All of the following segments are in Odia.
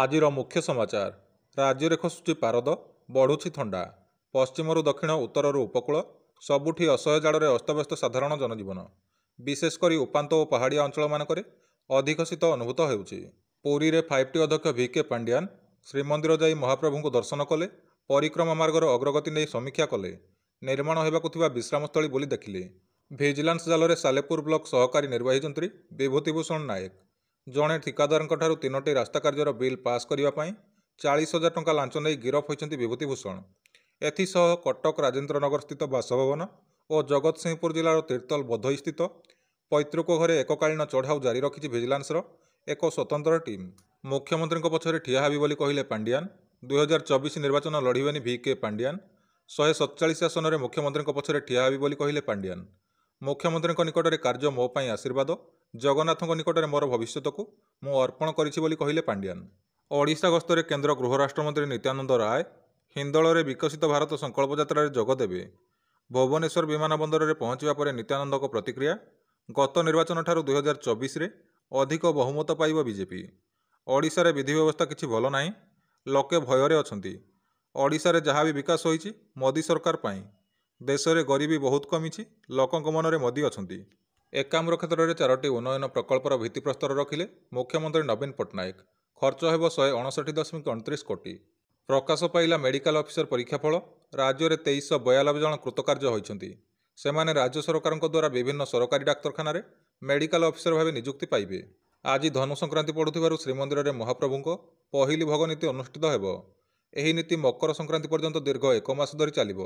ଆଜିର ମୁଖ୍ୟ ସମାଚାର। ରାଜ୍ୟରେ ଖସୁଛି ପାରଦ, ବଢ଼ୁଛି ଥଣ୍ଡା। ପଶ୍ଚିମରୁ ଦକ୍ଷିଣ, ଉତ୍ତରରୁ ଉପକୂଳ ସବୁଠି ଅସହ୍ୟ ଜାଡ଼ରେ ଅସ୍ତବ୍ୟସ୍ତ ସାଧାରଣ ଜନଜୀବନ। ବିଶେଷ କରି ଉପାନ୍ତ ଓ ପାହାଡ଼ିଆ ଅଞ୍ଚଳମାନଙ୍କରେ ଅଧିକ ଶୀତ ଅନୁଭୂତ ହେଉଛି। ପୁରୀରେ 5T ଅଧ୍ୟକ୍ଷ VK ପାଣ୍ଡିଆନ୍ ଶ୍ରୀମନ୍ଦିର ଯାଇ ମହାପ୍ରଭୁଙ୍କୁ ଦର୍ଶନ କଲେ, ପରିକ୍ରମା ମାର୍ଗର ଅଗ୍ରଗତି ନେଇ ସମୀକ୍ଷା କଲେ, ନିର୍ମାଣ ହେବାକୁ ଥିବା ବିଶ୍ରାମସ୍ଥଳୀ ବୁଲି ଦେଖିଲେ। ଭିଜିଲାନ୍ସ ଜାଲରେ ସାଲେପୁର ବ୍ଲକ ସହକାରୀ ନିର୍ବାହୀ ଯନ୍ତ୍ରୀ ବିଭୂତିଭୂଷଣ ନାୟକ ଜଣେ ଠିକାଦାରଙ୍କଠାରୁ 3ଟି ରାସ୍ତା କାର୍ଯ୍ୟର ବିଲ୍ ପାସ୍ କରିବା ପାଇଁ 40,000 ଟଙ୍କା ଲାଞ୍ଚ ନେଇ ଗିରଫ ହୋଇଛନ୍ତି ବିଭୂତିଭୂଷଣ। ଏଥିସହ କଟକ ରାଜେନ୍ଦ୍ରନଗର ସ୍ଥିତ ବାସଭବନ ଓ ଜଗତସିଂହପୁର ଜିଲ୍ଲାର ତିର୍ତ୍ତୋଲ ଭଦୋହି ସ୍ଥିତ ପୈତୃକ ଘରେ ଏକକାଳୀନ ଚଢ଼ାଉ ଜାରି ରଖିଛି ଭିଜିଲାନ୍ସର ଏକ ସ୍ୱତନ୍ତ୍ର ଟିମ୍। ମୁଖ୍ୟମନ୍ତ୍ରୀଙ୍କ ପଛରେ ଠିଆ ହେବି ବୋଲି କହିଲେ ପାଣ୍ଡିଆନ୍। 2024 ନିର୍ବାଚନ ଲଢ଼ିବେନି VK ପାଣ୍ଡିଆନ୍। 147 ଆସନରେ ମୁଖ୍ୟମନ୍ତ୍ରୀଙ୍କ ପଛରେ ଠିଆ ହେବି ବୋଲି କହିଲେ ପାଣ୍ଡିଆନ୍। ମୁଖ୍ୟମନ୍ତ୍ରୀଙ୍କ ନିକଟରେ କାର୍ଯ୍ୟ ମୋ ପାଇଁ ଆଶୀର୍ବାଦ, ଜଗନ୍ନାଥଙ୍କ ନିକଟରେ ମୋର ଭବିଷ୍ୟତକୁ ମୁଁ ଅର୍ପଣ କରିଛି ବୋଲି କହିଲେ ପାଣ୍ଡିଆନ୍। ଓଡ଼ିଶା ଗସ୍ତରେ କେନ୍ଦ୍ର ଗୃହ ରାଷ୍ଟ୍ରମନ୍ତ୍ରୀ ନିତ୍ୟାନନ୍ଦ ରାୟ ହିନ୍ଦୋଳରେ ବିକଶିତ ଭାରତ ସଂକଳ୍ପ ଯାତ୍ରାରେ ଯୋଗ ଦେବେ। ଭୁବନେଶ୍ୱର ବିମାନ ବନ୍ଦରରେ ପହଞ୍ଚିବା ପରେ ନିତ୍ୟାନନ୍ଦଙ୍କ ପ୍ରତିକ୍ରିୟା। ଗତ ନିର୍ବାଚନଠାରୁ 2024ରେ ଅଧିକ ବହୁମତ ପାଇବ ବିଜେପି। ଓଡ଼ିଶାରେ ବିଧି ବ୍ୟବସ୍ଥା କିଛି ଭଲ ନାହିଁ, ଲୋକେ ଭୟରେ ଅଛନ୍ତି। ଓଡ଼ିଶାରେ ଯାହା ବି ବିକାଶ ହୋଇଛି ମୋଦି ସରକାର ପାଇଁ। ଦେଶରେ ଗରିବୀ ବହୁତ କମିଛି, ଲୋକଙ୍କ ମନରେ ମୋଦି ଅଛନ୍ତି। ଏକାମ୍ର କ୍ଷେତ୍ରରେ 4ଟି ଉନ୍ନୟନ ପ୍ରକଳ୍ପର ଭିତ୍ତିପ୍ରସ୍ତର ରଖିଲେ ମୁଖ୍ୟମନ୍ତ୍ରୀ ନବୀନ ପଟ୍ଟନାୟକ। ଖର୍ଚ୍ଚ ହେବ 159.29 କୋଟି। ପ୍ରକାଶ ପାଇଲା ମେଡିକାଲ ଅଫିସର ପରୀକ୍ଷାଫଳ। ରାଜ୍ୟରେ 2392 ଜଣ କୃତକାର୍ଯ୍ୟ ହୋଇଛନ୍ତି। ସେମାନେ ରାଜ୍ୟ ସରକାରଙ୍କ ଦ୍ୱାରା ବିଭିନ୍ନ ସରକାରୀ ଡାକ୍ତରଖାନାରେ ମେଡିକାଲ ଅଫିସର ଭାବେ ନିଯୁକ୍ତି ପାଇବେ। ଆଜି ଧନୁ ସଂକ୍ରାନ୍ତି ପଡ଼ୁଥିବାରୁ ଶ୍ରୀମନ୍ଦିରରେ ମହାପ୍ରଭୁଙ୍କ ପହିଲି ଭୋଗ ନୀତି ଅନୁଷ୍ଠିତ ହେବ। ଏହି ନୀତି ମକର ସଂକ୍ରାନ୍ତି ପର୍ଯ୍ୟନ୍ତ ଦୀର୍ଘ 1 ମାସ ଧରି ଚାଲିବ।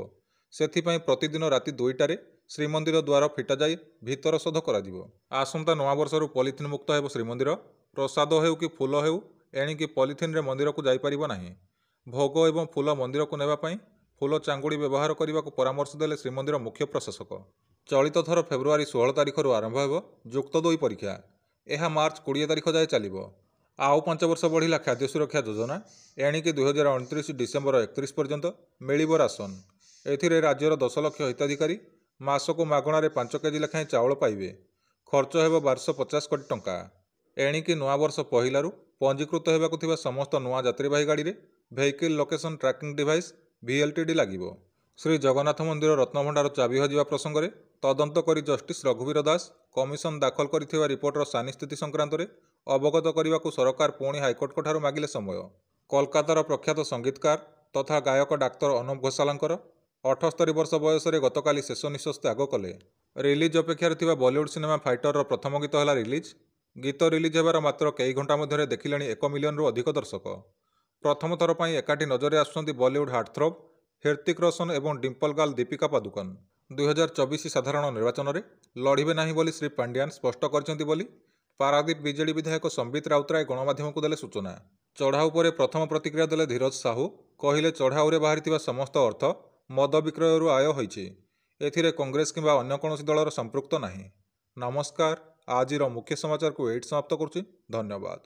ସେଥିପାଇଁ ପ୍ରତିଦିନ ରାତି 2ଟାରେ ଶ୍ରୀମନ୍ଦିର ଦ୍ୱାର ଫିଟାଯାଇ ଭିତର ଶୋଧ କରାଯିବ। ଆସନ୍ତା ନୂଆବର୍ଷରୁ ପଲିଥିନ୍ ମୁକ୍ତ ହେବ ଶ୍ରୀମନ୍ଦିର। ପ୍ରସାଦ ହେଉ କି ଫୁଲ ହେଉ, ଏଣିକି ପଲିଥିନ୍ରେ ମନ୍ଦିରକୁ ଯାଇପାରିବ ନାହିଁ। ଭୋଗ ଏବଂ ଫୁଲ ମନ୍ଦିରକୁ ନେବା ପାଇଁ ଫୁଲ ଚାଙ୍ଗୁଡ଼ି ବ୍ୟବହାର କରିବାକୁ ପରାମର୍ଶ ଦେଲେ ଶ୍ରୀମନ୍ଦିର ମୁଖ୍ୟ ପ୍ରଶାସକ। ଚଳିତ ଥର ଫେବୃଆରୀ 16 ତାରିଖରୁ ଆରମ୍ଭ ହେବ ଯୁକ୍ତ 2 ପରୀକ୍ଷା। ଏହା ମାର୍ଚ୍ଚ 20 ତାରିଖ ଯାଏ ଚାଲିବ। ଆଉ 5 ବର୍ଷ ବଢ଼ିଲା ଖାଦ୍ୟ ସୁରକ୍ଷା ଯୋଜନା। ଏଣିକି 2029 ଡିସେମ୍ବର 31 ପର୍ଯ୍ୟନ୍ତ ମିଳିବ ରାସନ। ଏଥିରେ ରାଜ୍ୟର 10 ଲକ୍ଷ ହିତାଧିକାରୀ ମାସକୁ ମାଗଣାରେ 5 କେଜି ଲେଖାଏଁ ଚାଉଳ ପାଇବେ। ଖର୍ଚ୍ଚ ହେବ 1250 କୋଟି ଟଙ୍କା। ଏଣିକି ନୂଆବର୍ଷ ପହିଲାରୁ ପଞ୍ଜୀକୃତ ହେବାକୁ ଥିବା ସମସ୍ତ ନୂଆ ଯାତ୍ରୀବାହୀ ଗାଡ଼ିରେ vehicle location tracking device VLTD ଲାଗିବ। ଶ୍ରୀ ଜଗନ୍ନାଥ ମନ୍ଦିର ରତ୍ନଭଣ୍ଡାର ଚାବି ହଜିବା ପ୍ରସଙ୍ଗରେ ତଦନ୍ତ କରି ଜଷ୍ଟିସ୍ ରଘୁବୀର ଦାସ କମିଶନ ଦାଖଲ କରିଥିବା ରିପୋର୍ଟର ସାନି ସ୍ଥିତି ସଂକ୍ରାନ୍ତରେ ଅବଗତ କରିବାକୁ ସରକାର ପୁଣି ହାଇକୋର୍ଟଙ୍କଠାରୁ ମାଗିଲେ ସମୟ। କୋଲକାତାର ପ୍ରଖ୍ୟାତ ସଙ୍ଗୀତକାର ତଥା ଗାୟକ ଡାକ୍ତର ଅନୁପ ଘୋଷାଲଙ୍କର 78 ବର୍ଷ ବୟସରେ ଗତକାଲି ଶେଷ ନିଶ୍ୱାସ ତ୍ୟାଗ କଲେ। ରିଲିଜ୍ ଅପେକ୍ଷାରେ ଥିବା ବଲିଉଡ୍ ସିନେମା ଫାଇଟରର ପ୍ରଥମ ଗୀତ ହେଲା ରିଲିଜ୍। ଗୀତ ରିଲିଜ୍ ହେବାର ମାତ୍ର କେଇ ଘଣ୍ଟା ମଧ୍ୟରେ ଦେଖିଲେଣି 1 ମିଲିୟନରୁ ଅଧିକ ଦର୍ଶକ। ପ୍ରଥମ ଥର ପାଇଁ ଏକାଠି ନଜରରେ ଆସୁଛନ୍ତି ବଲିଉଡ୍ ହାର୍ଟଥ୍ରୋବ୍ ହ୍ରିତିକ୍ ରୋଶନ ଏବଂ ଡିମ୍ପଲ ଗାର୍ଲ ଦୀପିକା ପାଦୁକୋନ। 2024 ସାଧାରଣ ନିର୍ବାଚନରେ ଲଢ଼ିବେ ନାହିଁ ବୋଲି ଶ୍ରୀ ପାଣ୍ଡିଆନ୍ ସ୍ପଷ୍ଟ କରିଛନ୍ତି ବୋଲି ପାରାଦୀପ ବିଜେଡି ବିଧାୟକ ସମ୍ବିତ ରାଉତରାୟ ଗଣମାଧ୍ୟମକୁ ଦେଲେ ସୂଚନା। ଚଢ଼ାଉ ପରେ ପ୍ରଥମ ପ୍ରତିକ୍ରିୟା ଦେଲେ ଧୀରଜ ସାହୁ। କହିଲେ, ଚଢ଼ାଉରେ ବାହାରିଥିବା ସମସ୍ତ ଅର୍ଥ ମଦ ବିକ୍ରୟରୁ ଆୟ ହୋଇଛି। ଏଥିରେ କଂଗ୍ରେସ କିମ୍ବା ଅନ୍ୟ କୌଣସି ଦଳର ସମ୍ପୃକ୍ତ ନାହିଁ। ନମସ୍କାର। ଆଜିର ମୁଖ୍ୟ ସମାଚାରକୁ ଏଇଠି ସମାପ୍ତ କରୁଛି। ଧନ୍ୟବାଦ।